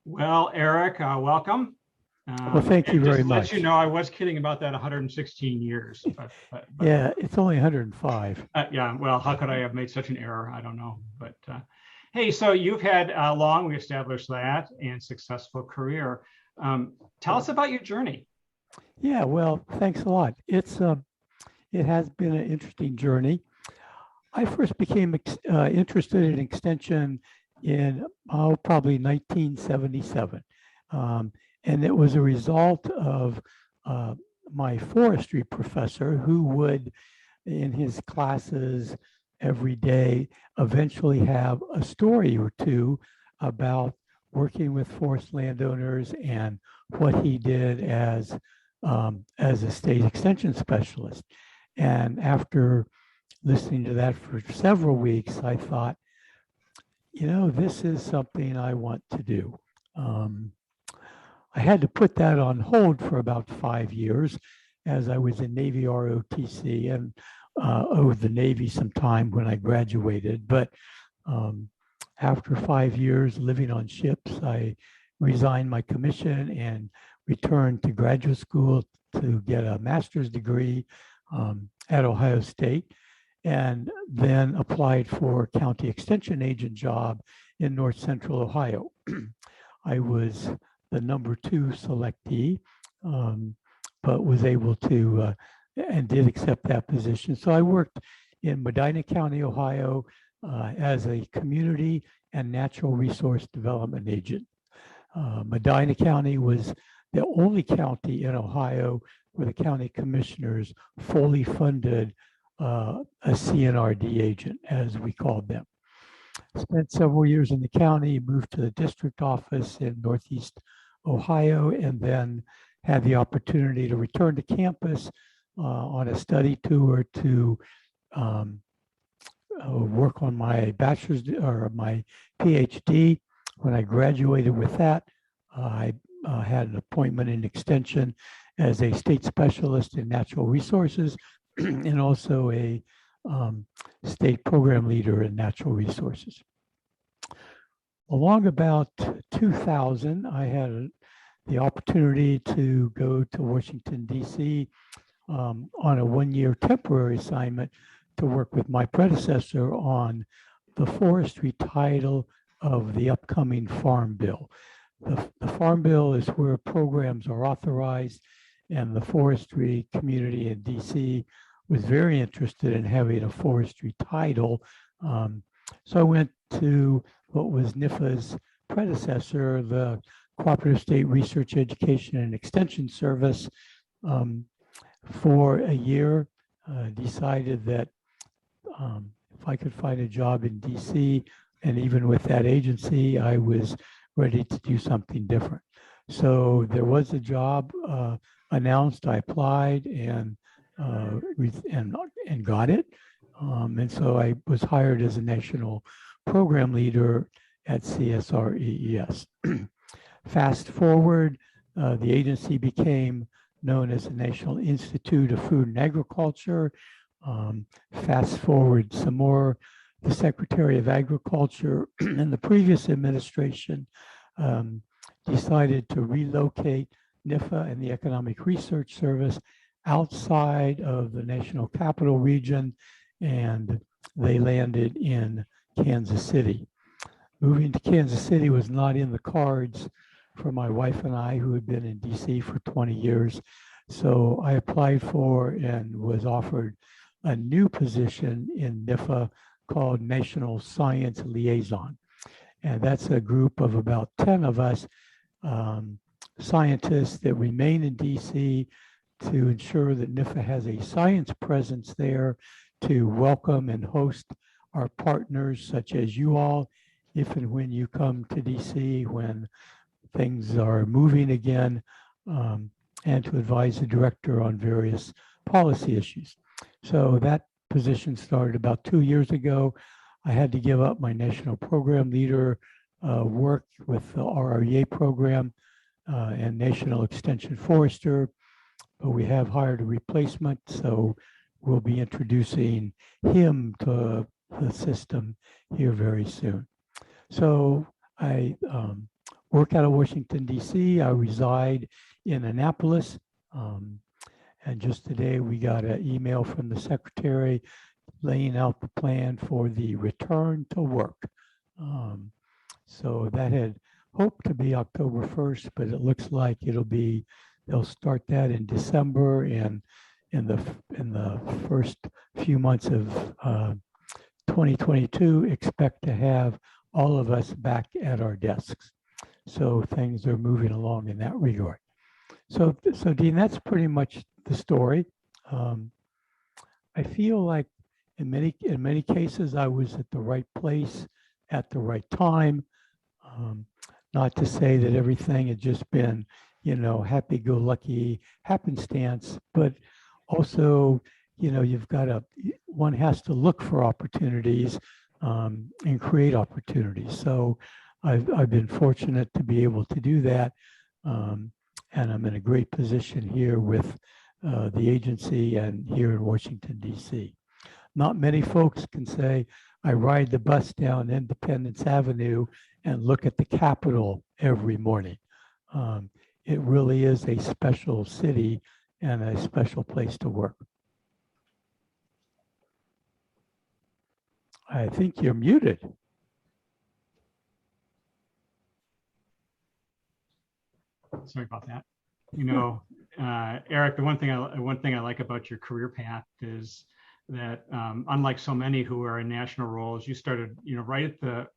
Well, Eric, welcome. Well, thank you And just very to let you much. know, I was kidding about that 116 years, but Yeah, it's only 105. yeah, well, how could I have made such an error? I don't know. But hey, so you've had a long, we established that, and successful career. Tell us about your journey. Yeah, well, thanks a lot. It has been an interesting journey. I first became interested in extension in probably 1977, um, and it was a result of uh, my forestry professor who would, in his classes every day, eventually have a story or two about working with forest landowners and what he did as a state extension specialist. And after listening to that for several weeks, I thought, this is something I want to do. Um, I had to put that on hold for about 5 years as I was in Navy ROTC and owed the Navy some time when I graduated. But um, after 5 years living on ships, I resigned my commission and returned to graduate school to get a master's degree at Ohio State, and then applied for a county extension agent job in North Central Ohio. I was the number 2 selectee, um, but was able to and did accept that position. So I worked in Medina County, Ohio, as a community and natural resource development agent. Medina County was the only county in Ohio where the county commissioners fully funded a CNRD agent, as we called them. Spent several years in the county, moved to the district office in Northeast Ohio, and then had the opportunity to return to campus on a study tour to um, work on my bachelor's or my PhD. When I graduated with that, I had an appointment in extension as a state specialist in natural resources and also a state program leader in natural resources. Along about 2000, I had the opportunity to go to Washington, D.C. On a one-year temporary assignment to work with my predecessor on the forestry title of the upcoming Farm Bill. The Farm Bill is where programs are authorized, and the forestry community in DC was very interested in having a forestry title. So I went to what was NIFA's predecessor, the Cooperative State Research, Education, and Extension Service, for a year. Decided that if I could find a job in DC, and even with that agency, I was ready to do something different. So there was a job announced. I applied and got it. And so I was hired as a national program leader at CSREES. Fast forward, the agency became known as the National Institute of Food and Agriculture. Fast forward some more, the Secretary of Agriculture in the previous administration decided to relocate NIFA and the Economic Research Service outside of the National Capital Region, and they landed in Kansas City. Moving to Kansas City was not in the cards for my wife and I, who had been in DC for 20 years. So I applied for and was offered a new position in NIFA called National Science Liaison. And that's a group of about 10 of us scientists that remain in DC to ensure that NIFA has a science presence there to welcome and host our partners, such as you all, if and when you come to DC when things are moving again, and to advise the director on various policy issues. So that position started about 2 years ago. I had to give up my national program leader work with the RREA program and National Extension Forester, but we have hired a replacement, so we'll be introducing him to the system here very soon. So I work out of Washington, D.C. I reside in Annapolis. And just today we got an email from the secretary laying out the plan for the return to work. So that had hoped to be October 1st, but it looks like they'll start that in December, and in the first few months of 2022, expect to have all of us back at our desks. So things are moving along in that regard. So Dean, that's pretty much the story. I feel like in many cases I was at the right place at the right time. Not to say that everything had just been, happy-go-lucky happenstance, but also, one has to look for opportunities and create opportunities. So I've been fortunate to be able to do that. And I'm in a great position here with the agency and here in Washington, D.C. Not many folks can say, I ride the bus down Independence Avenue and look at the Capitol every morning. It really is a special city and a special place to work. I think you're muted. Sorry about that. Eric, the one thing I like about your career path is that unlike so many who are in national roles, you started, right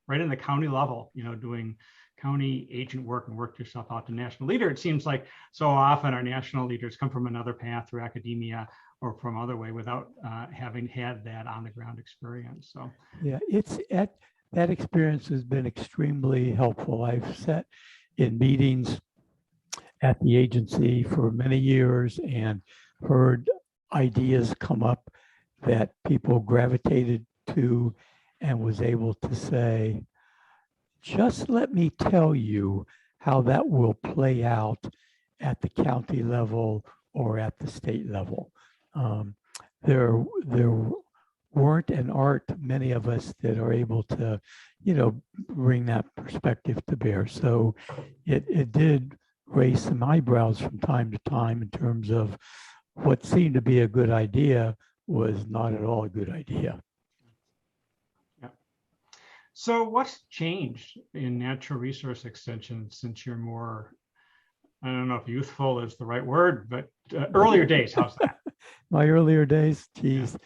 in the county level, doing county agent work and worked yourself out to national leader. It seems like so often our national leaders come from another path through academia or from other way without having had that on the ground experience. So yeah, that experience has been extremely helpful. I've sat in meetings at the agency for many years and heard ideas come up that people gravitated to and was able to say, just let me tell you how that will play out at the county level or at the state level. There weren't and aren't many of us that are able to, bring that perspective to bear. So it did raise some eyebrows from time to time in terms of what seemed to be a good idea was not at all a good idea. Yeah. So what's changed in natural resource extension since you're more, I don't know if youthful is the right word, but earlier days, how's that? My earlier days, geez,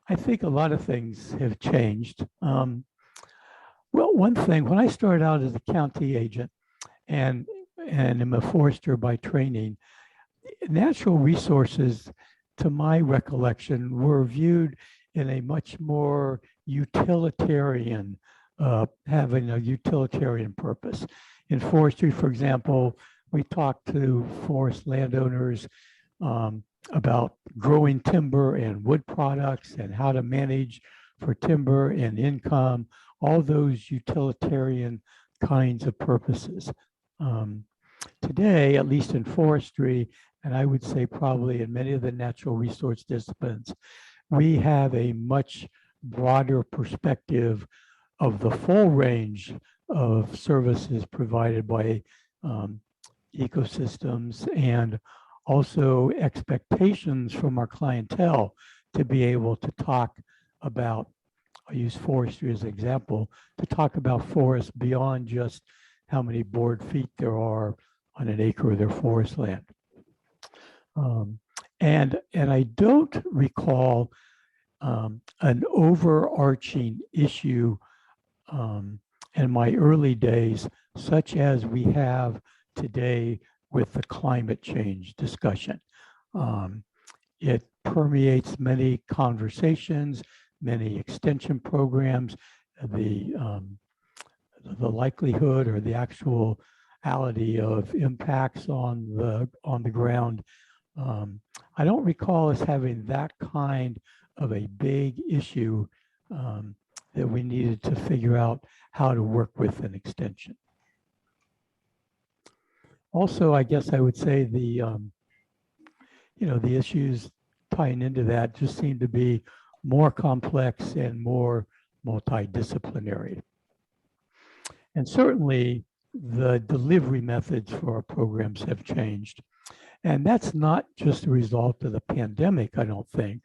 I think a lot of things have changed. Well, one thing, when I started out as a county agent and am a forester by training, natural resources, to my recollection, were viewed in a much more utilitarian, having a utilitarian purpose. In forestry, for example, we talked to forest landowners about growing timber and wood products and how to manage for timber and income, all those utilitarian kinds of purposes. Today, at least in forestry, and I would say probably in many of the natural resource disciplines, we have a much broader perspective of the full range of services provided by ecosystems, and also expectations from our clientele to be able to talk about, I use forestry as an example, to talk about forests beyond just how many board feet there are on an acre of their forest land. And I don't recall an overarching issue in my early days, such as we have today with the climate change discussion. It permeates many conversations, many extension programs, the likelihood or the actuality of impacts on the ground. I don't recall us having that kind of a big issue that we needed to figure out how to work with an extension. Also, I guess I would say the issues tying into that just seem to be more complex and more multidisciplinary. And certainly the delivery methods for our programs have changed. And that's not just a result of the pandemic, I don't think.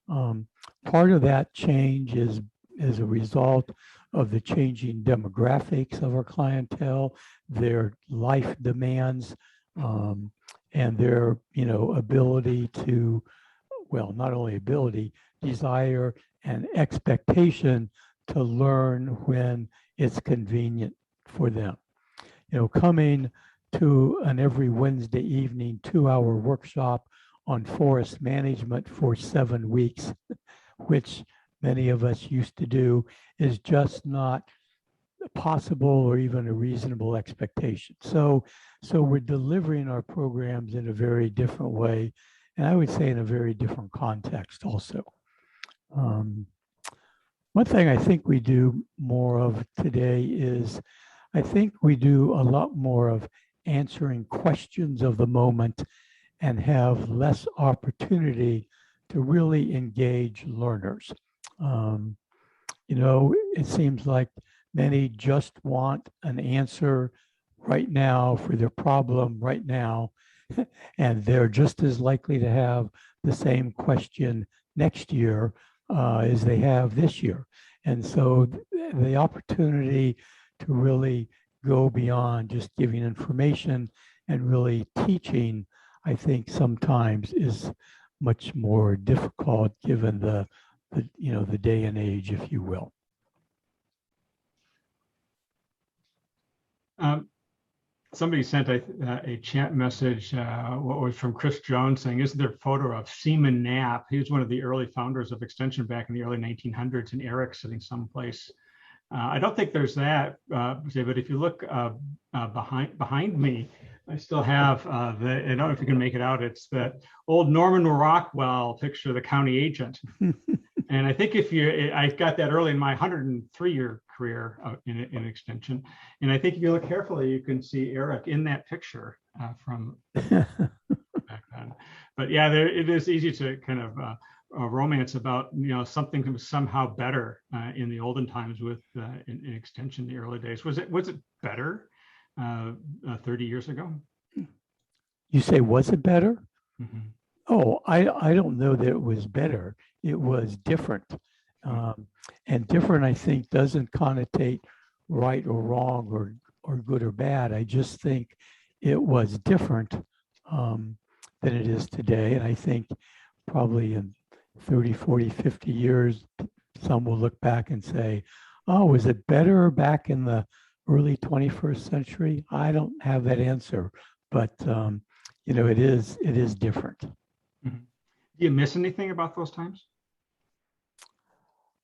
Um, Part of that change is a result of the changing demographics of our clientele, their life demands, and their ability to, well, not only ability, desire and expectation to learn when it's convenient for them. Coming to an every Wednesday evening 2-hour workshop on forest management for 7 weeks, which many of us used to do, is just not possible or even a reasonable expectation. So we're delivering our programs in a very different way, and I would say in a very different context also. One thing I think we do more of today is I think we do a lot more of answering questions of the moment and have less opportunity to really engage learners. It seems like many just want an answer right now for their problem right now, and they're just as likely to have the same question next year as they have this year. And so the opportunity to really go beyond just giving information and really teaching, I think sometimes is much more difficult given the day and age, if you will. Somebody sent a chat message, what was from Chris Jones, saying, isn't there a photo of Seaman Knapp? He was one of the early founders of Extension back in the early 1900s, and Eric sitting someplace. I don't think there's that, but if you look behind me, I still have I don't know if you can make it out. It's that old Norman Rockwell picture of the county agent. And I think I got that early in my 103-year career in Extension. And I think if you look carefully, you can see Eric in that picture from back then. But yeah, it is easy to kind of romance about something that was somehow better in the olden times with in Extension in the early days. Was it better 30 years ago? You say, was it better? Mm-hmm. Oh, I don't know that it was better. It was different. And different, I think, doesn't connotate right or wrong or good or bad. I just think it was different than it is today. And I think probably in 30, 40, 50 years, some will look back and say, oh, was it better back in the early 21st century? I don't have that answer, but it is different. Mm-hmm. Do you miss anything about those times?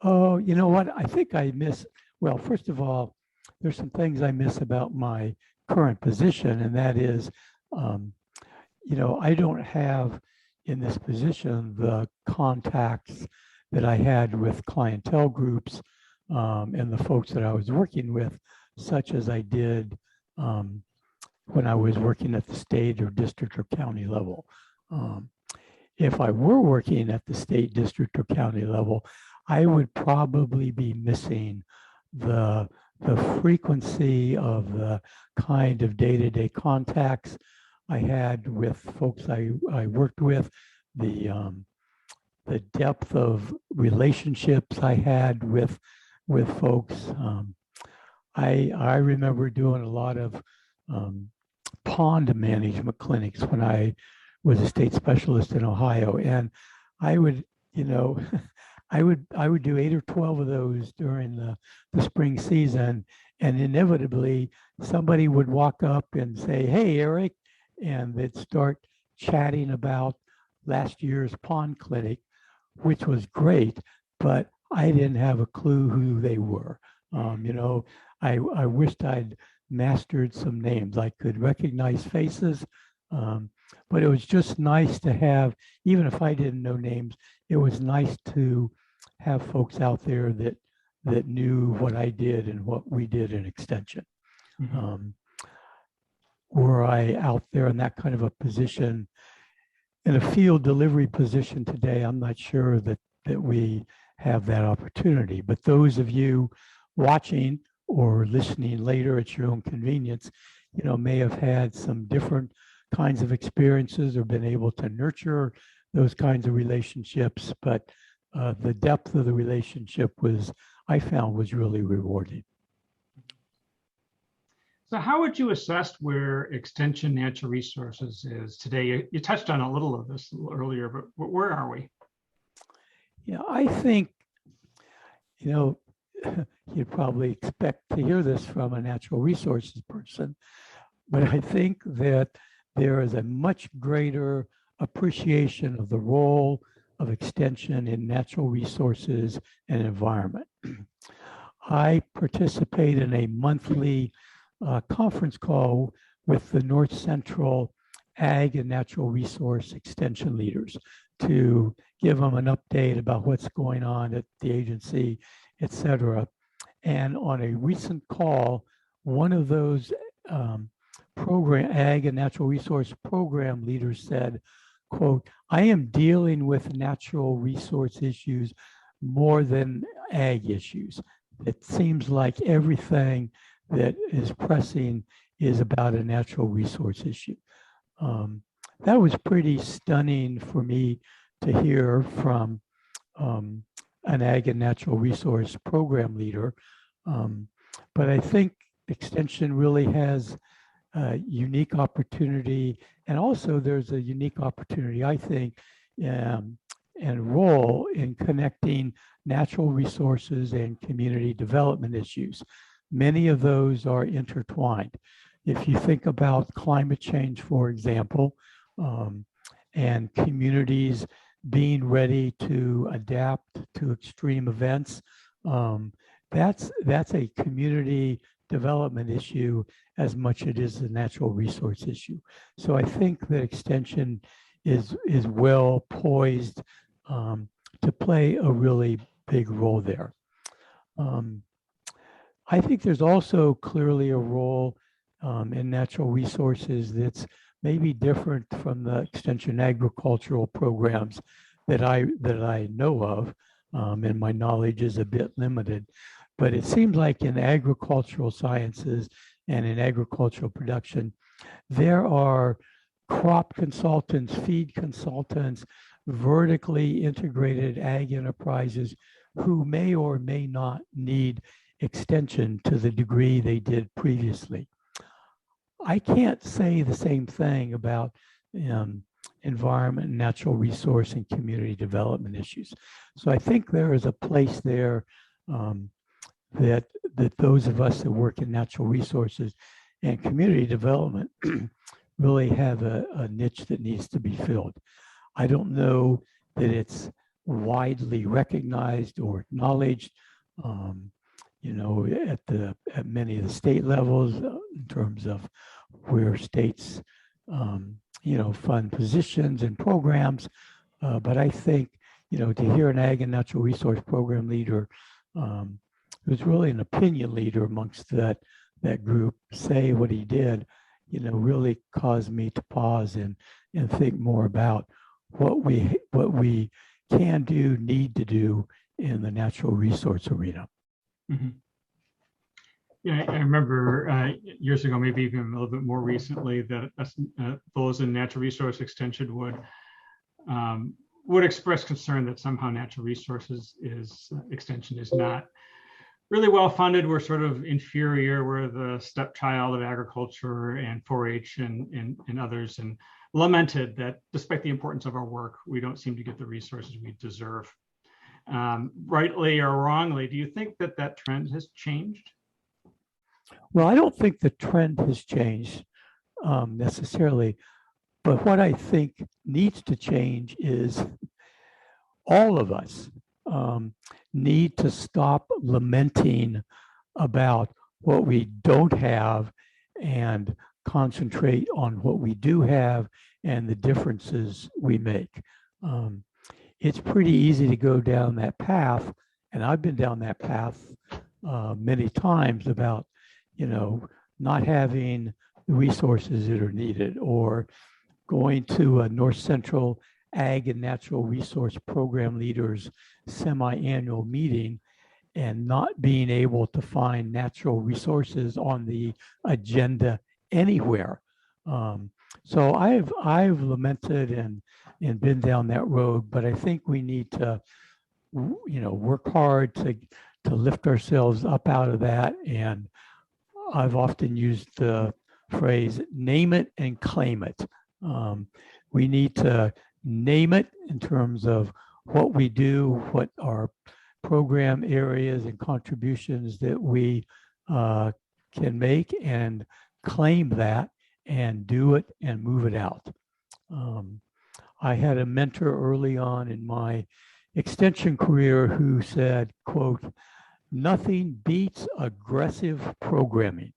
Oh, you know what? I think I miss, well, first of all, there's some things I miss about my current position, and that is, I don't have in this position the contacts that I had with clientele groups and the folks that I was working with, such as I did when I was working at the state or district or county level. If I were working at the state, district, or county level, I would probably be missing the frequency of the kind of day-to-day contacts I had with folks I worked with, the depth of relationships I had with folks. I remember doing a lot of pond management clinics when I was a state specialist in Ohio, and I would, I would do 8 or 12 of those during the spring season, and inevitably somebody would walk up and say, "Hey, Eric," and they'd start chatting about last year's pond clinic, which was great, but I didn't have a clue who they were. I wished I'd mastered some names. I could recognize faces, but it was just nice to have, even if I didn't know names, it was nice to have folks out there that knew what I did and what we did in Extension. Mm-hmm. Were I out there in that kind of a position, in a field delivery position today, I'm not sure that we have that opportunity. But those of you watching or listening later at your own convenience, may have had some different kinds of experiences or been able to nurture those kinds of relationships. But the depth of the relationship I found was really rewarding. So how would you assess where Extension Natural Resources is today? You touched on a little of this earlier, but where are we? Yeah, I think, you'd probably expect to hear this from a natural resources person, but I think that there is a much greater appreciation of the role of extension in natural resources and environment. I participate in a monthly conference call with the North Central Ag and Natural Resource Extension leaders to give them an update about what's going on at the agency, et cetera. And on a recent call, one of those Ag and Natural Resource Program leaders said, quote, "I am dealing with natural resource issues more than ag issues. It seems like everything that is pressing is about a natural resource issue." That was pretty stunning for me to hear from an Ag and Natural Resource Program leader. But I think Extension really has a unique opportunity, and also there's a unique opportunity, I think, and role in connecting natural resources and community development issues. Many of those are intertwined. If you think about climate change, for example, and communities being ready to adapt to extreme events, that's a community development issue as much as it is a natural resource issue. So I think that Extension is well poised to play a really big role there. I think there's also clearly a role in natural resources that's maybe different from the extension agricultural programs that I know of, and my knowledge is a bit limited. But it seems like in agricultural sciences and in agricultural production, there are crop consultants, feed consultants, vertically integrated ag enterprises who may or may not need extension to the degree they did previously. I can't say the same thing about environment, natural resource, and community development issues. So I think there is a place there that those of us that work in natural resources and community development really have a niche that needs to be filled. I don't know that it's widely recognized or acknowledged, at many of the state levels in terms of where states, fund positions and programs. But I think, to hear an ag and natural resource program leader who's really an opinion leader amongst that group say what he did, really caused me to pause and think more about what we can do, need to do in the natural resource arena. Mm-hmm. Yeah, I remember years ago, maybe even a little bit more recently, that those in natural resource extension would express concern that somehow natural resources extension is not really well funded. We're sort of inferior. We're the stepchild of agriculture and 4-H and others, and lamented that despite the importance of our work, we don't seem to get the resources we deserve. Rightly or wrongly, do you think that trend has changed? Well, I don't think the trend has changed necessarily, but what I think needs to change is all of us need to stop lamenting about what we don't have and concentrate on what we do have and the differences we make. It's pretty easy to go down that path, and I've been down that path many times about, not having the resources that are needed, or going to a North Central Ag and Natural Resource Program Leaders semi-annual meeting and not being able to find natural resources on the agenda anywhere. So I've lamented and been down that road, but I think we need to, work hard to lift ourselves up out of that. And I've often used the phrase "name it and claim it." We need to name it in terms of what we do, what our program areas and contributions that we can make, and claim that and do it and move it out. I had a mentor early on in my extension career who said, quote, "Nothing beats aggressive programming."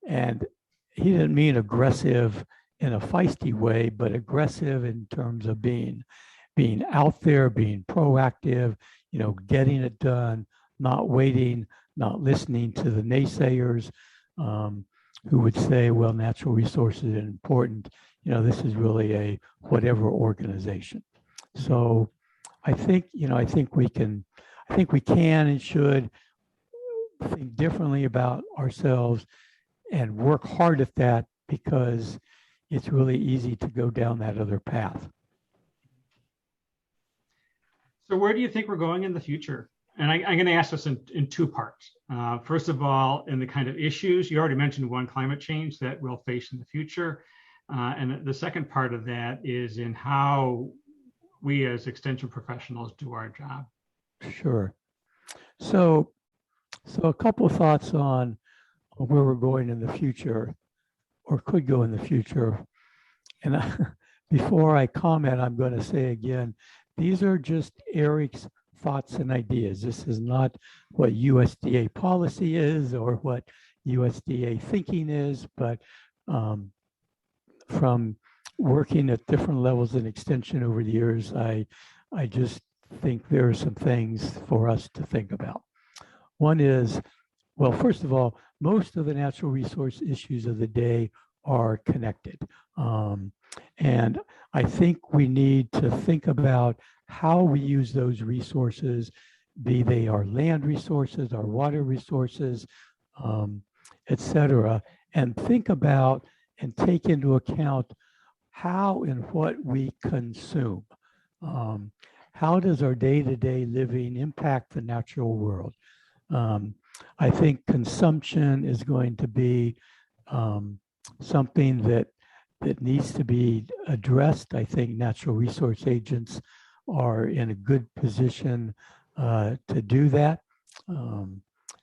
And he didn't mean aggressive in a feisty way, but aggressive in terms of being out there, being proactive, getting it done, not waiting, not listening to the naysayers who would say, well, natural resources are important. This is really a whatever organization. So I think we can and should think differently about ourselves and work hard at that, because it's really easy to go down that other path. So where do you think we're going in the future? And I'm going to ask this in two parts. First of all, in the kind of issues, you already mentioned one, climate change, that we'll face in the future. And the second part of that is in how we as extension professionals do our job. Sure. So a couple of thoughts on where we're going in the future, or could go in the future. And before I comment, I'm going to say again, these are just Eric's thoughts and ideas. This is not what USDA policy is or what USDA thinking is, but from working at different levels in extension over the years, I just think there are some things for us to think about. One is, well, first of all, most of the natural resource issues of the day are connected. And I think we need to think about how we use those resources, be they our land resources, our water resources, et cetera, and think about and take into account how and what we consume. How does our day-to-day living impact the natural world? I think consumption is going to be something that needs to be addressed. I think natural resource agents are in a good position to do that.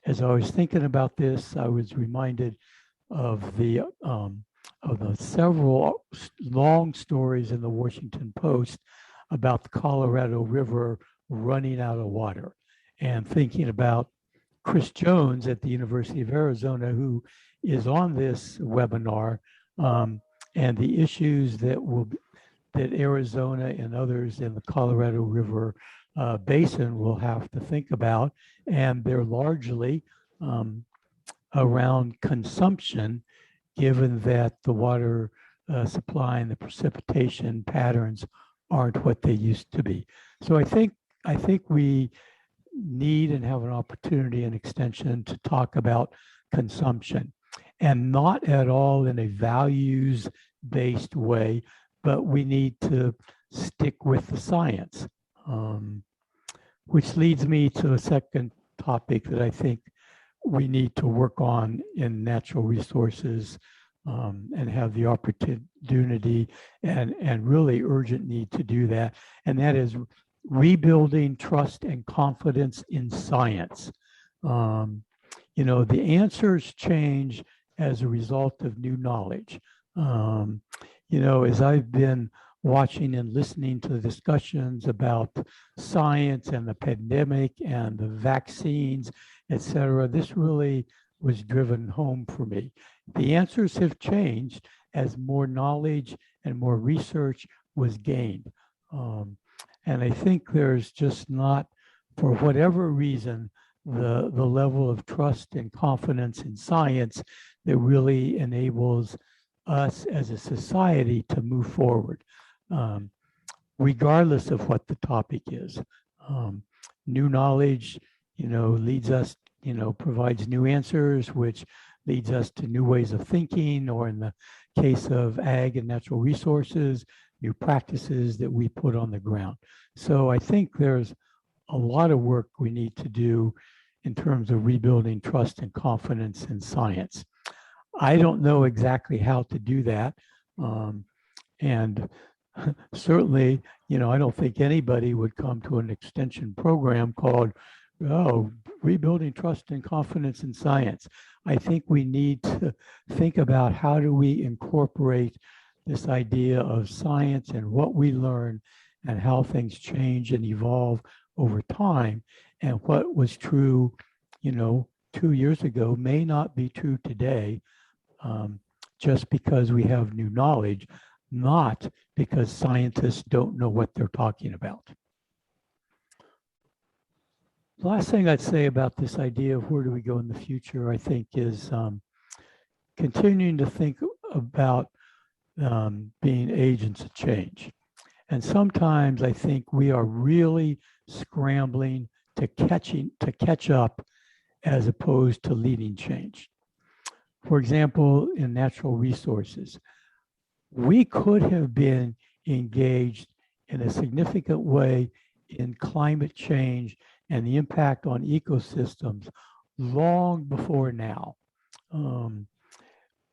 As I was thinking about this, I was reminded of the several long stories in the Washington Post about the Colorado River running out of water, and thinking about Chris Jones at the University of Arizona, who is on this webinar, and the issues that Arizona and others in the Colorado River basin will have to think about. And they're largely around consumption, given that the water supply and the precipitation patterns aren't what they used to be. So I think we need and have an opportunity in extension to talk about consumption, and not at all in a values-based way, but we need to stick with the science, which leads me to a second topic that I think we need to work on in natural resources, and have the opportunity and really urgent need to do that. And that is rebuilding trust and confidence in science. The answers change as a result of new knowledge. As I've been watching and listening to the discussions about science and the pandemic and the vaccines, et cetera, this really was driven home for me. The answers have changed as more knowledge and more research was gained. And I think there's just not, for whatever reason, the level of trust and confidence in science that really enables us as a society to move forward, regardless of what the topic is. New knowledge, leads us, provides new answers, which leads us to new ways of thinking, or in the case of ag and natural resources, new practices that we put on the ground. So I think there's a lot of work we need to do in terms of rebuilding trust and confidence in science. I don't know exactly how to do that. And certainly, I don't think anybody would come to an extension program called, oh, rebuilding trust and confidence in science. I think we need to think about how do we incorporate this idea of science and what we learn and how things change and evolve over time. And what was true, 2 years ago may not be true today, just because we have new knowledge, not because scientists don't know what they're talking about. The last thing I'd say about this idea of where do we go in the future, I think, is continuing to think about being agents of change. And sometimes I think we are really scrambling to catch up as opposed to leading change. For example, in natural resources, we could have been engaged in a significant way in climate change and the impact on ecosystems long before now.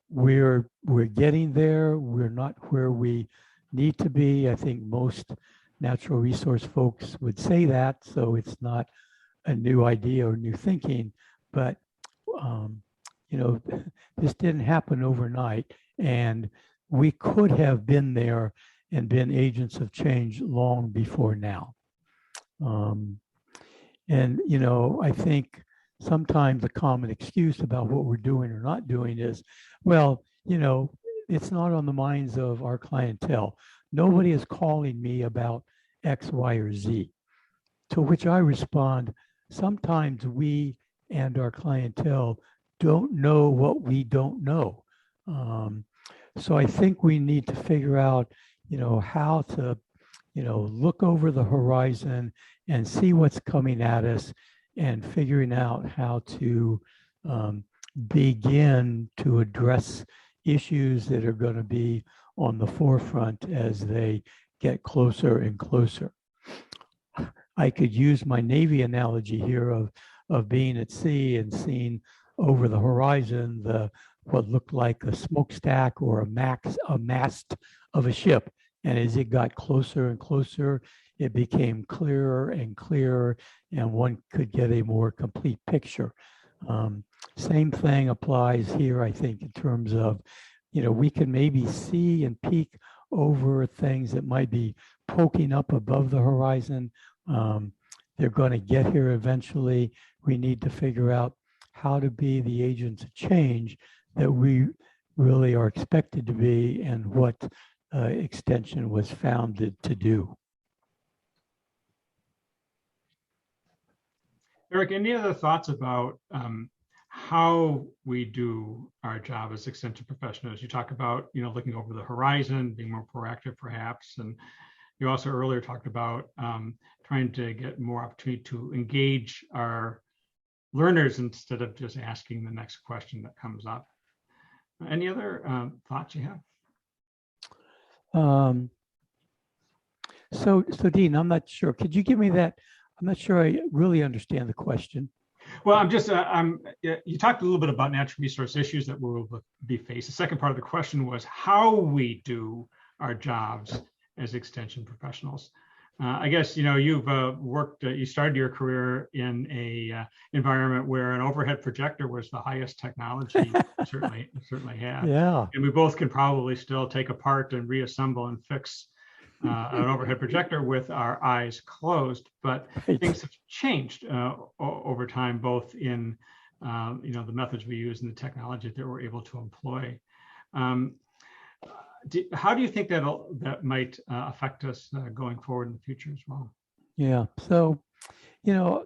We're getting there. We're not where we need to be. I think most natural resource folks would say that, so it's not a new idea or new thinking, but this didn't happen overnight, and we could have been there and been agents of change long before now. I think sometimes a common excuse about what we're doing or not doing is, well, it's not on the minds of our clientele. Nobody is calling me about X, Y, or Z. To which I respond, sometimes we and our clientele don't know what we don't know. So I think we need to figure out, how to, look over the horizon and see what's coming at us, and figuring out how to begin to address issues that are going to be on the forefront as they get closer and closer. I could use my Navy analogy here of being at sea and seeing over the horizon what looked like a smokestack or a mast of a ship. And as it got closer and closer, it became clearer and clearer, and one could get a more complete picture. Same thing applies here, I think, in terms of, we can maybe see and peek over things that might be poking up above the horizon. They're going to get here eventually. We need to figure out how to be the agents of change that we really are expected to be, and what extension was founded to do. Eric, any other thoughts about how we do our job as extension professionals? You talk about, looking over the horizon, being more proactive perhaps, and you also earlier talked about trying to get more opportunity to engage our learners instead of just asking the next question that comes up. Any other thoughts you have? So Dean, I'm not sure. Could you give me that? I'm not sure I really understand the question. Well, you talked a little bit about natural resource issues that will be faced. The second part of the question was how we do our jobs as extension professionals. I guess, you've you started your career in a environment where an overhead projector was the highest technology certainly had. Yeah. And we both can probably still take apart and reassemble and fix an overhead projector with our eyes closed, but right. Things have changed over time, both in the methods we use and the technology that we're able to employ. How do you think that might affect us going forward in the future as well? Yeah. So, a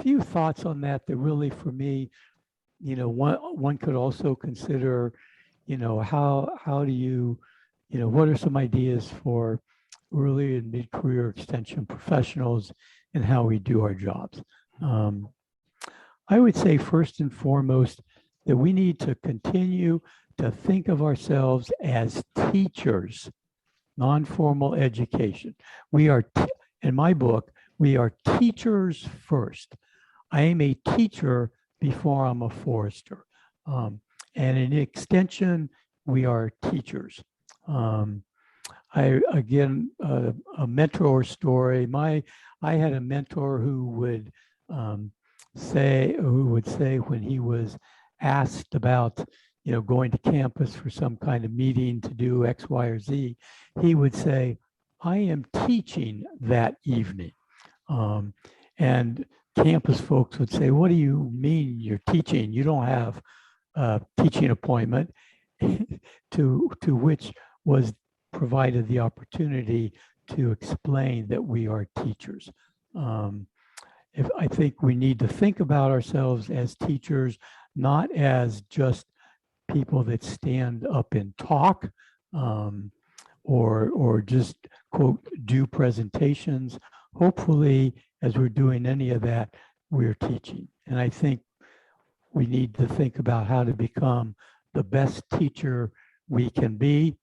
few thoughts on that really, for me, one could also consider, how do you, what are some ideas for early and mid-career extension professionals and how we do our jobs. I would say first and foremost that we need to continue to think of ourselves as teachers, non-formal education. We are, in my book, we are teachers first. I am a teacher before I'm a forester. And in extension, we are teachers. Again, a mentor story. I had a mentor who would say when he was asked about, going to campus for some kind of meeting to do X, Y, or Z, he would say, "I am teaching that evening." And campus folks would say, "What do you mean you're teaching? You don't have a teaching appointment." to which was provided the opportunity to explain that we are teachers. I think we need to think about ourselves as teachers, not as just people that stand up and talk, or just, quote, do presentations. Hopefully, as we're doing any of that, we're teaching. And I think we need to think about how to become the best teacher we can be,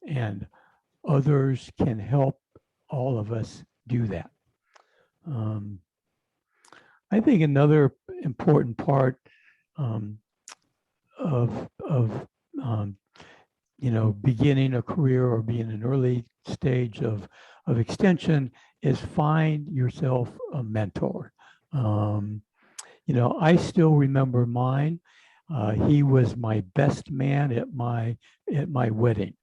and others can help all of us do that. I think another important part of beginning a career or being an early stage of extension is find yourself a mentor. I still remember mine. He was my best man at my wedding.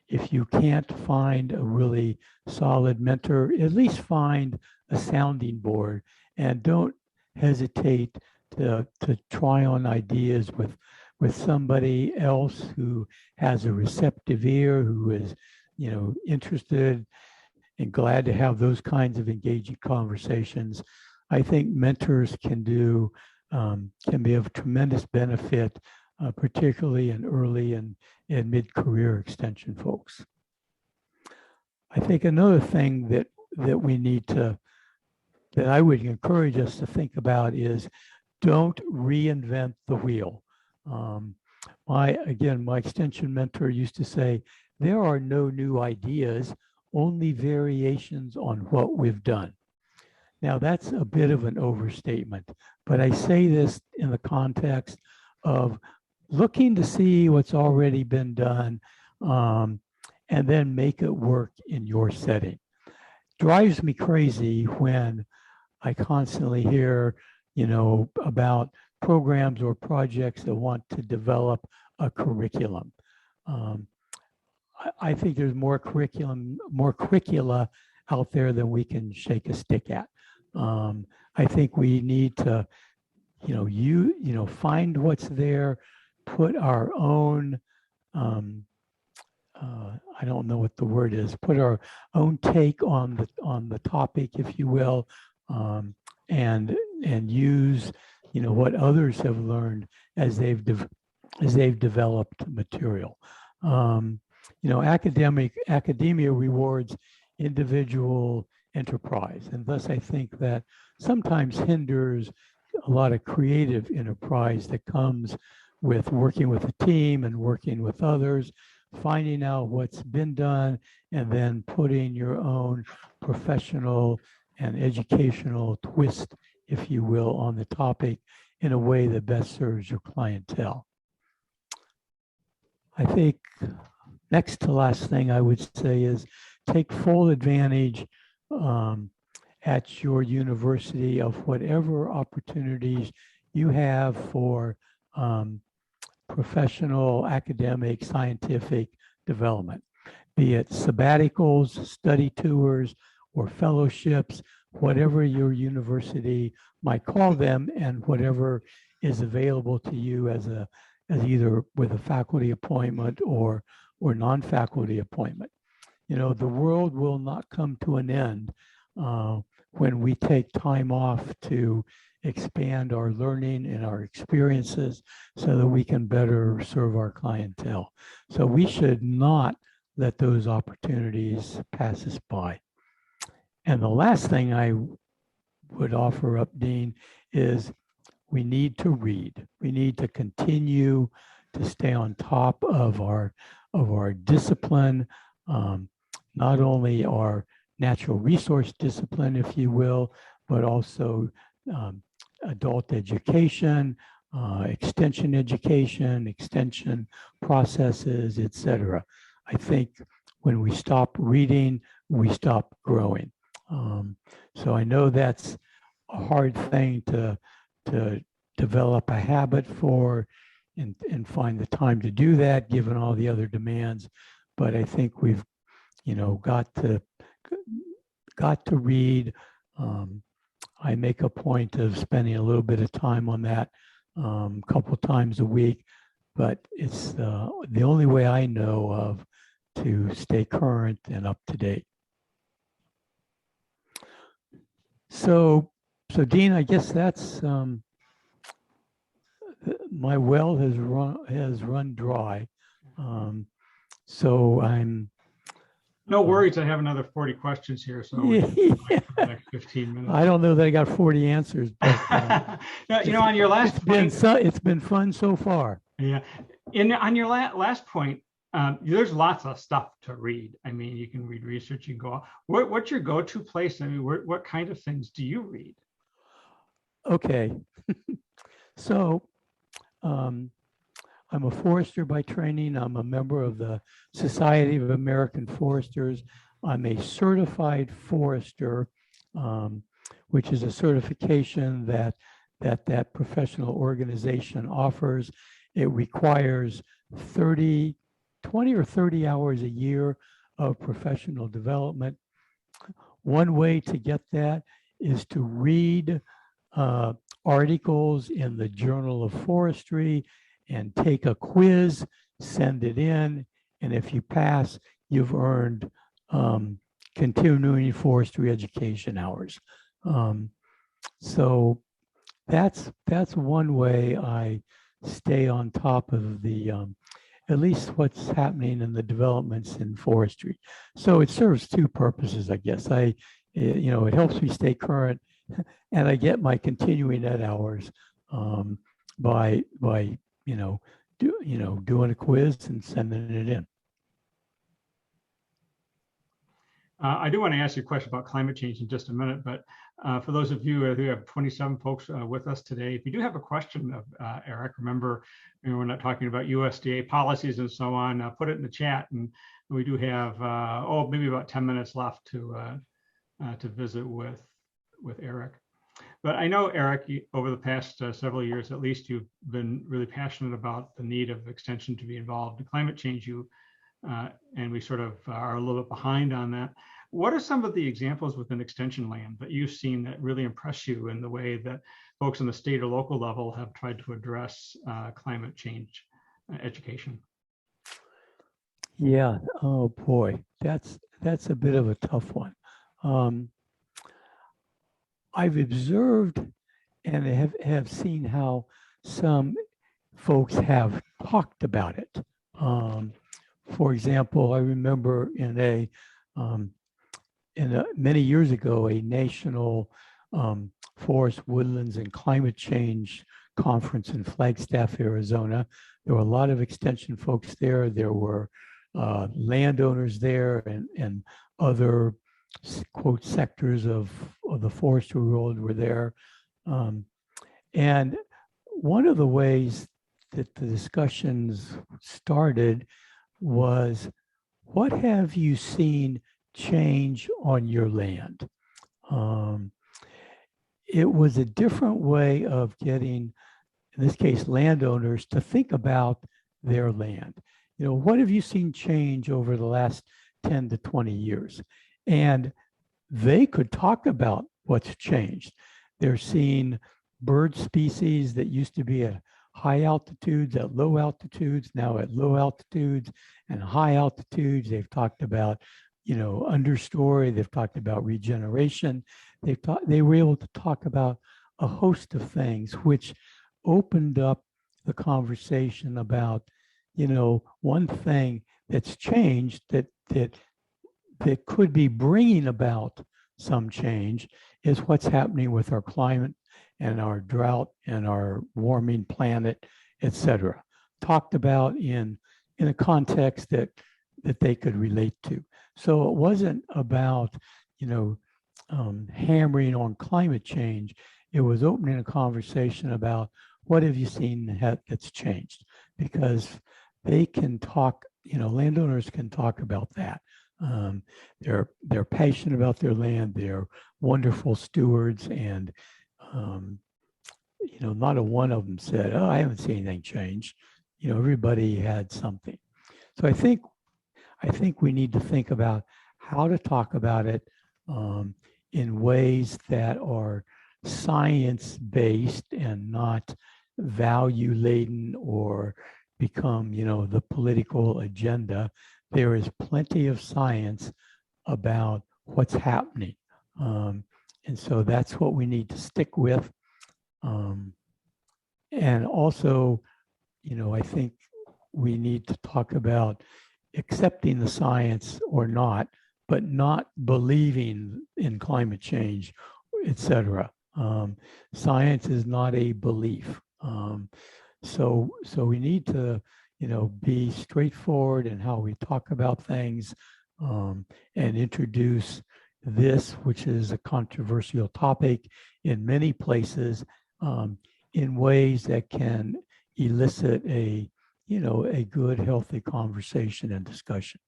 If you can't find a really solid mentor, at least find a sounding board, and don't hesitate to try on ideas with somebody else who has a receptive ear, who is, interested and glad to have those kinds of engaging conversations. I think mentors can be of tremendous benefit, particularly in early and mid-career extension folks. I think another thing that we need to, that I would encourage us to think about is don't reinvent the wheel. My extension mentor used to say, there are no new ideas, only variations on what we've done. Now, that's a bit of an overstatement, but I say this in the context of looking to see what's already been done, and then make it work in your setting. Drives me crazy when I constantly hear, about programs or projects that want to develop a curriculum. I think there's more curricula out there than we can shake a stick at. I think we need to, find what's there, put our own, I don't know what the word is, put our own take on the topic, if you will, and use, what others have learned as they've developed material. Academia rewards individual enterprise, and thus I think that sometimes hinders a lot of creative enterprise that comes with working with a team and working with others, finding out what's been done, and then putting your own professional and educational twist, if you will, on the topic in a way that best serves your clientele. I think next to last thing I would say is take full advantage at your university of whatever opportunities you have for professional, academic, scientific development, be it sabbaticals, study tours, or fellowships, whatever your university might call them, and whatever is available to you as either with a faculty appointment or non-faculty appointment. The world will not come to an end when we take time off to expand our learning and our experiences so that we can better serve our clientele. So we should not let those opportunities pass us by. And the last thing I would offer up, Dean, is we need to read. We need to continue to stay on top of our discipline, not only our natural resource discipline, if you will, but also adult education, extension education, extension processes, etc. I think when we stop reading, we stop growing. So I know that's a hard thing to develop a habit for and find the time to do that given all the other demands. But I think we've, got to read. I make a point of spending a little bit of time on that a couple times a week, but it's the only way I know of to stay current and up to date. So Dean, I guess that's my well has run dry. So I'm. No worries. I have another 40 questions here, so we can wait for the next 15 minutes. I don't know that I got 40 answers, but no, on your last point, it's been fun so far. Yeah, on your last point, there's lots of stuff to read. I mean, you can read research. You can go. What's your go-to place? I mean, what kind of things do you read? Okay, so I'm a forester by training. I'm a member of the Society of American Foresters. I'm a certified forester, which is a certification that professional organization offers. It requires 20 or 30 hours a year of professional development. One way to get that is to read articles in the Journal of Forestry and take a quiz, send it in, and if you pass, you've earned continuing forestry education hours. So that's one way I stay on top of the at least what's happening in the developments in forestry. So it serves two purposes, I guess. It helps me stay current, and I get my continuing ed hours by doing a quiz and sending it in. I do want to ask you a question about climate change in just a minute, but for those of you who have 27 folks with us today, if you do have a question of Eric, remember, we're not talking about USDA policies and so on, put it in the chat, and we do have, maybe about 10 minutes left to visit with Eric. But I know, Eric, over the past several years, at least, you've been really passionate about the need of extension to be involved in climate change. And we sort of are a little bit behind on that. What are some of the examples within extension land that you've seen that really impress you in the way that folks on the state or local level have tried to address climate change education? Yeah. Oh boy, that's a bit of a tough one. I've observed and have seen how some folks have talked about it. For example, I remember many years ago, a national forest, woodlands, and climate change conference in Flagstaff, Arizona. There were a lot of extension folks there. There were landowners there and other, quote, sectors of the forestry world were there. And one of the ways that the discussions started was, what have you seen change on your land? It was a different way of getting, in this case, landowners to think about their land. What have you seen change over the last 10 to 20 years? And they could talk about what's changed. They're seeing bird species that used to be at high altitudes, at low altitudes, now at low altitudes and high altitudes. They've talked about, understory. They've talked about regeneration. They were able to talk about a host of things, which opened up the conversation about, one thing that's changed that could be bringing about some change is what's happening with our climate and our drought and our warming planet, etc. Talked about in a context that they could relate to. So it wasn't about, you know, hammering on climate change. It was opening a conversation about what have you seen that's changed, because they can talk, you know, landowners can talk about that. They're passionate about their land. They're wonderful stewards, and you know, not a one of them said, "Oh, I haven't seen anything change." You know, everybody had something. So I think we need to think about how to talk about it in ways that are science-based and not value-laden or become, you know, the political agenda. There is plenty of science about what's happening. And so that's what we need to stick with. And also, you know, I think we need to talk about accepting the science or not, but not believing in climate change, et cetera. Science is not a belief. So we need to, you know, be straightforward in how we talk about things, and introduce this, which is a controversial topic in many places, in ways that can elicit a, you know, a good, healthy conversation and discussion.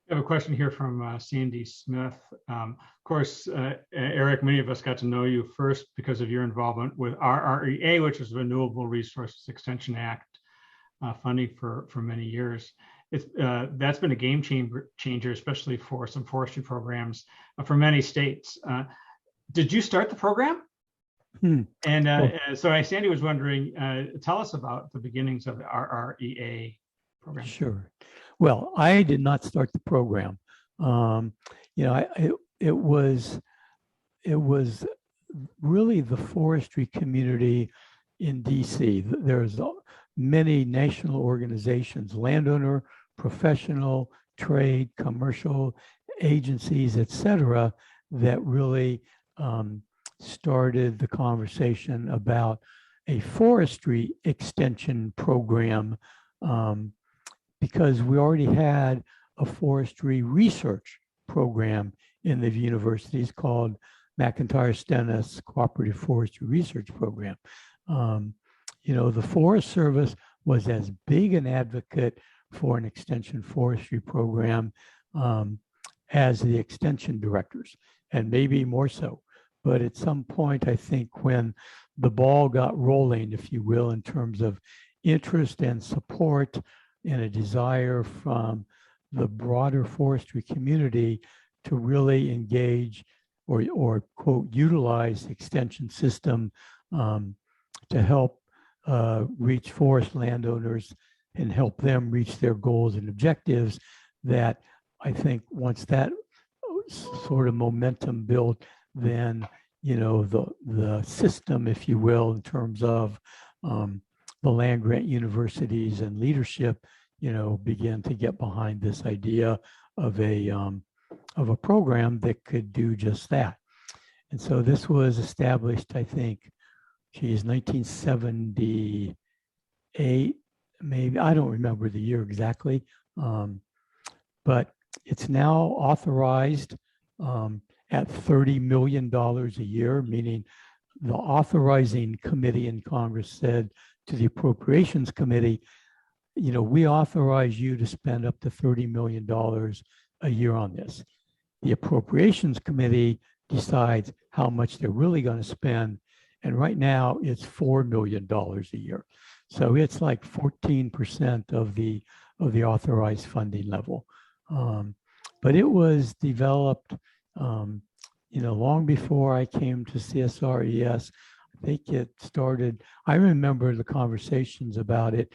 I have a question here from Sandy Smith. Of course, Eric, many of us got to know you first because of your involvement with RREA, which is Renewable Resources Extension Act funding for many years. That's been a game changer, especially for some forestry programs for many states. Did you start the program? And so Sandy was wondering, tell us about the beginnings of the RREA program. Sure. Well, I did not start the program. You know, it was really the forestry community in DC. There's many national organizations, landowner, professional, trade, commercial agencies, et cetera, that really started the conversation about a forestry extension program, because we already had a forestry research program in the universities called McIntyre Stennis Cooperative Forestry Research Program. You know, the Forest Service was as big an advocate for an extension forestry program as the extension directors, and maybe more so. But at some point, I think when the ball got rolling, if you will, in terms of interest and support and a desire from the broader forestry community to really engage or quote, utilize the extension system to help reach forest landowners and help them reach their goals and objectives, that I think once that sort of momentum built, then, you know, the system, if you will, in terms of the land grant universities and leadership, you know, began to get behind this idea of a program that could do just that. And so this was established, I think, 1978, maybe, I don't remember the year exactly, but it's now authorized at $30 million a year, meaning the authorizing committee in Congress said to the Appropriations Committee, you know, we authorize you to spend up to $30 million a year on this. The Appropriations Committee decides how much they're really going to spend. And right now it's $4 million a year. So it's like 14% of the authorized funding level. But it was developed, you know, long before I came to CSRES. I think it started, I remember the conversations about it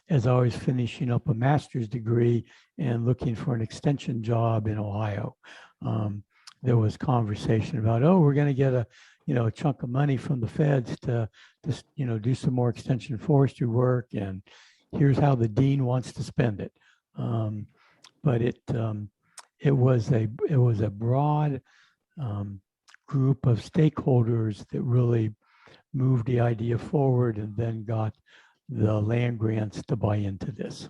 as I was finishing up a master's degree and looking for an extension job in Ohio. There was conversation about, oh, we're going to get a chunk of money from the feds to just, you know, do some more extension forestry work, and here's how the dean wants to spend it. But it was a broad group of stakeholders that really moved the idea forward and then got the land grants to buy into this.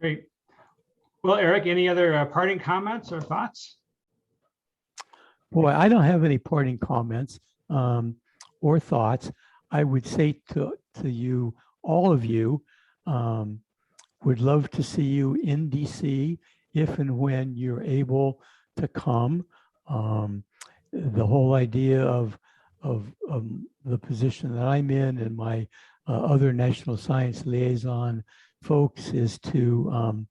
Great. Well, Eric, any other parting comments or thoughts? Boy, I don't have any parting comments or thoughts. I would say to you, all of you, would love to see you in DC if and when you're able to come. The whole idea of the position that I'm in and my other national science liaison folks is to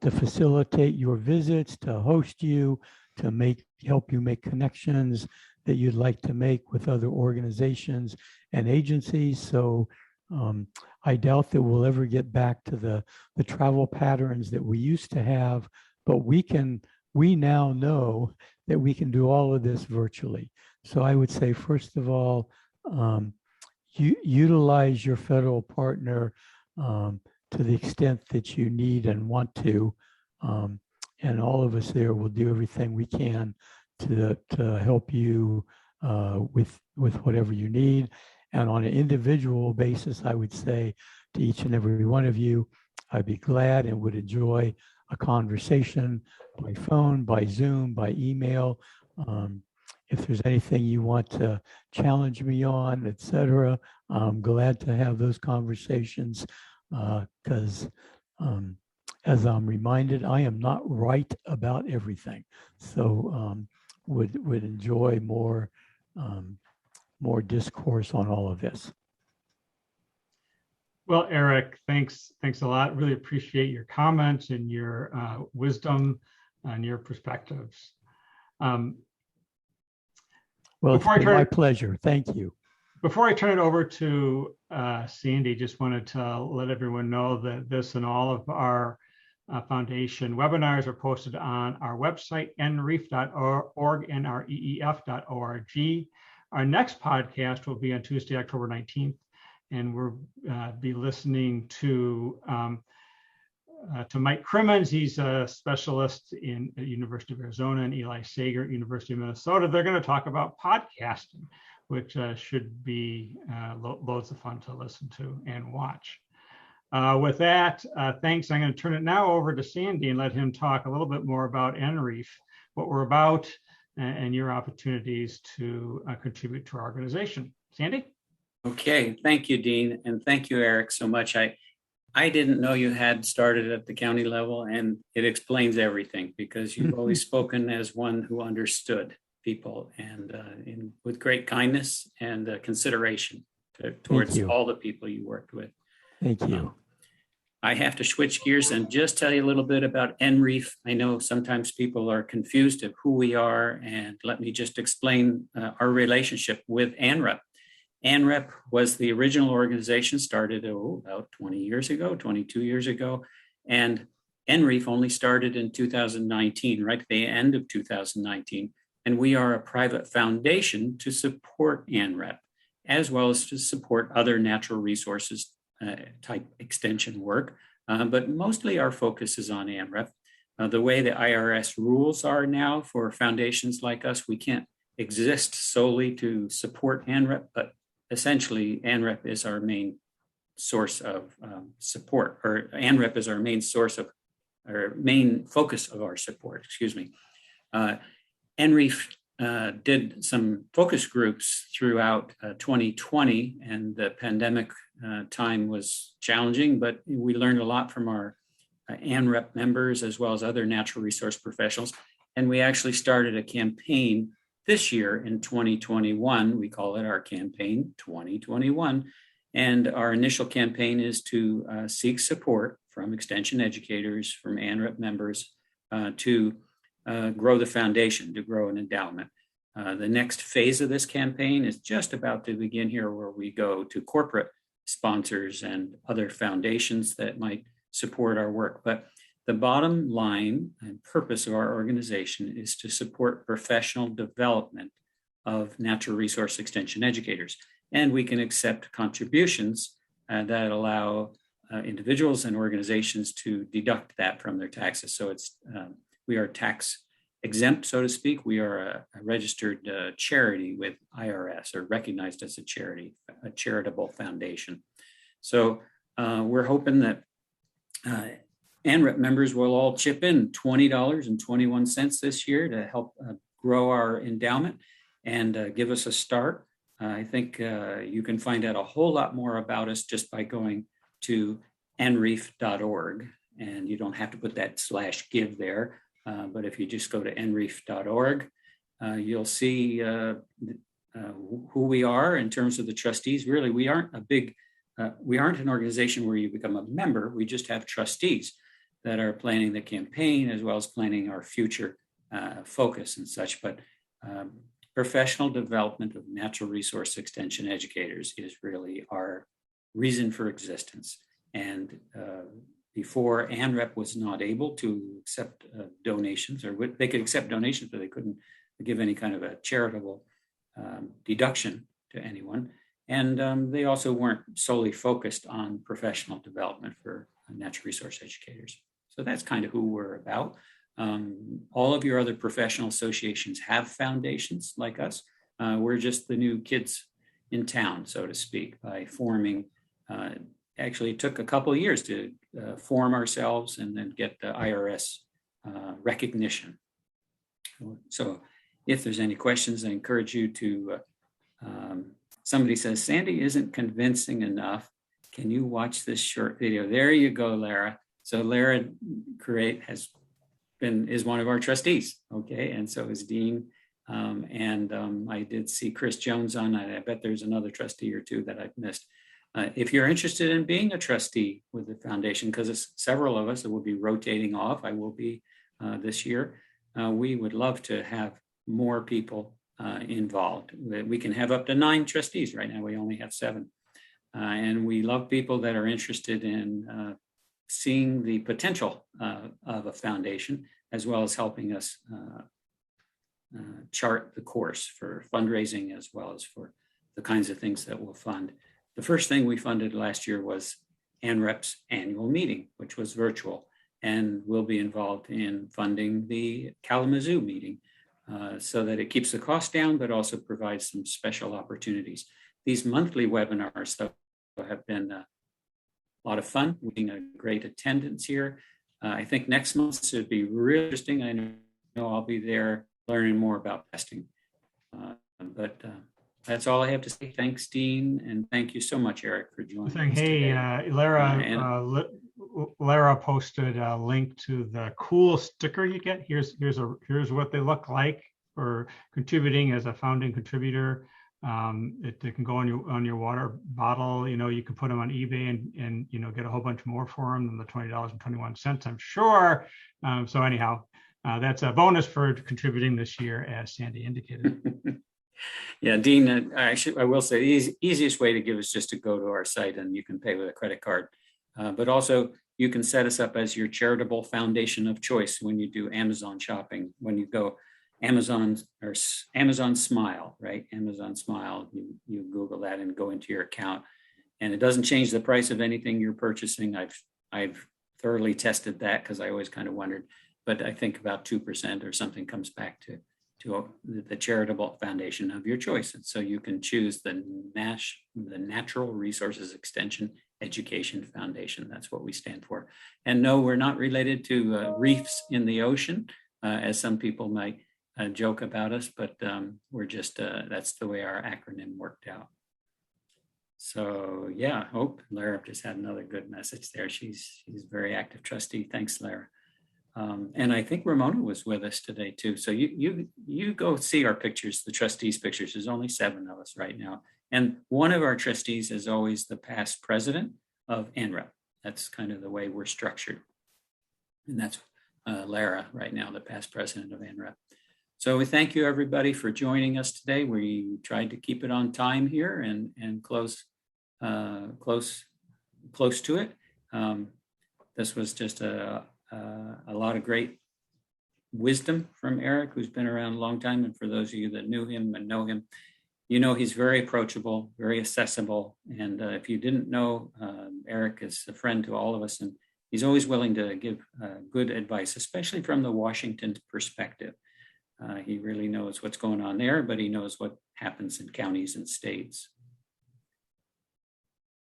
facilitate your visits, to host you, to help you make connections that you'd like to make with other organizations and agencies. So I doubt that we'll ever get back to the travel patterns that we used to have, but we now know that we can do all of this virtually. So I would say, first of all, utilize your federal partner to the extent that you need and want to. And all of us there will do everything we can to help you with whatever you need. And on an individual basis, I would say to each and every one of you, I'd be glad and would enjoy a conversation by phone, by Zoom, by email. If there's anything you want to challenge me on, et cetera, I'm glad to have those conversations because as I'm reminded, I am not right about everything. So would enjoy more discourse on all of this. Well, Eric, thanks a lot. Really appreciate your comments and your wisdom and your perspectives. Well, it's been my pleasure. Thank you. Before I turn it over to Sandy, just wanted to let everyone know that this and all of our foundation webinars are posted on our website, nreef.org, nreef.org. Our next podcast will be on Tuesday, October 19th, and we'll be listening to Mike Crimmins. He's a specialist in the University of Arizona, and Eli Sager at University of Minnesota. They're going to talk about podcasting, which should be loads of fun to listen to and watch. With that, thanks. I'm going to turn it now over to Sandy and let him talk a little bit more about NREEF, what we're about, and your opportunities to contribute to our organization. Sandy? Okay, thank you, Dean, and thank you, Eric, so much. I didn't know you had started at the county level, and it explains everything because you've always spoken as one who understood people and with great kindness and consideration towards all the people you worked with. Thank you. I have to switch gears and just tell you a little bit about NREEF. I know sometimes people are confused of who we are, and let me just explain our relationship with ANREP. ANREP was the original organization started about 20 years ago, 22 years ago, and NREEF only started in 2019, right at the end of 2019, and we are a private foundation to support ANREP, as well as to support other natural resources type extension work, but mostly our focus is on ANREP. The way the IRS rules are now for foundations like us, we can't exist solely to support ANREP, but essentially ANREP is our main source of support, or ANREP is our main source of, or main focus of our support, excuse me. NREEF did some focus groups throughout 2020, and the pandemic time was challenging, but we learned a lot from our ANREP members as well as other natural resource professionals. And we actually started a campaign this year in 2021. We call it our campaign 2021. And our initial campaign is to seek support from extension educators, from ANREP members to grow the foundation, to grow an endowment. The next phase of this campaign is just about to begin here, where we go to corporate sponsors and other foundations that might support our work. But the bottom line and purpose of our organization is to support professional development of natural resource extension educators. And we can accept contributions that allow individuals and organizations to deduct that from their taxes. So we are tax exempt, so to speak. We are a registered charity with IRS, or recognized as a charity, a charitable foundation. So we're hoping that ANREP members will all chip in $20.21 this year to help grow our endowment and give us a start. I think you can find out a whole lot more about us just by going to nreef.org, and you don't have to put that /give there. But if you just go to nreef.org, you'll see who we are in terms of the trustees. Really, we aren't an organization where you become a member. We just have trustees that are planning the campaign as well as planning our future focus and such. But professional development of natural resource extension educators is really our reason for existence. And before, ANREP was not able to accept donations, or they could accept donations, but they couldn't give any kind of a charitable deduction to anyone. And they also weren't solely focused on professional development for natural resource educators. So that's kind of who we're about. All of your other professional associations have foundations like us. We're just the new kids in town, so to speak, by forming. Actually, it took a couple of years to form ourselves and then get the IRS recognition. So if there's any questions, I encourage you to, somebody says, Sandy isn't convincing enough. Can you watch this short video? There you go, Lara. So Lara is one of our trustees, okay? And so is Dean. I did see Chris Jones on. I bet there's another trustee or two that I've missed. If you're interested in being a trustee with the foundation, because it's several of us that will be rotating off, I will be this year, we would love to have more people involved. We can have up to 9 trustees. Right now, we only have 7. And we love people that are interested in seeing the potential of a foundation, as well as helping us chart the course for fundraising, as well as for the kinds of things that we'll fund. The first thing we funded last year was ANREP's annual meeting, which was virtual, and we'll be involved in funding the Kalamazoo meeting so that it keeps the cost down, but also provides some special opportunities. These monthly webinars have been a lot of fun. We're getting a great attendance here. I think next month should be really interesting. I know I'll be there learning more about testing. That's all I have to say. Thanks, Dean, and thank you so much, Eric, for joining us today. Lara posted a link to the cool sticker you get. Here's what they look like for contributing as a founding contributor. It can go on your water bottle. You can put them on eBay and get a whole bunch more for them than the $20.21, I'm sure. So anyhow, that's a bonus for contributing this year, as Sandy indicated. Yeah, Dean, I will say the easiest way to give is just to go to our site, and you can pay with a credit card. But also, you can set us up as your charitable foundation of choice when you do Amazon shopping. When you go Amazon Smile, right? Amazon Smile, you Google that and go into your account. And it doesn't change the price of anything you're purchasing. I've thoroughly tested that because I always kind of wondered. But I think about 2% or something comes back to the charitable foundation of your choice. And so you can choose the Natural Resources Extension Education Foundation. That's what we stand for. And no, we're not related to reefs in the ocean, as some people might joke about us, but we're just, that's the way our acronym worked out. So yeah, Lara just had another good message there. She's a very active trustee. Thanks, Lara. And I think Ramona was with us today too. So you go see our pictures, the trustees' pictures. There's only 7 of us right now. And one of our trustees is always the past president of ANREP. That's kind of the way we're structured. And that's Lara right now, the past president of ANREP. So we thank you everybody for joining us today. We tried to keep it on time here and close to it. This was just a lot of great wisdom from Eric, who's been around a long time. And for those of you that knew him and know him, you know, he's very approachable, very accessible. And if you didn't know, Eric is a friend to all of us, and he's always willing to give good advice, especially from the Washington perspective. He really knows what's going on there, but he knows what happens in counties and states.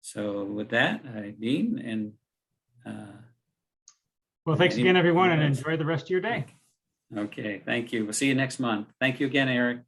So with that, Dean, and well, thanks again, everyone, and enjoy the rest of your day. okay, thank you. We'll see you next month. Thank you again, Eric.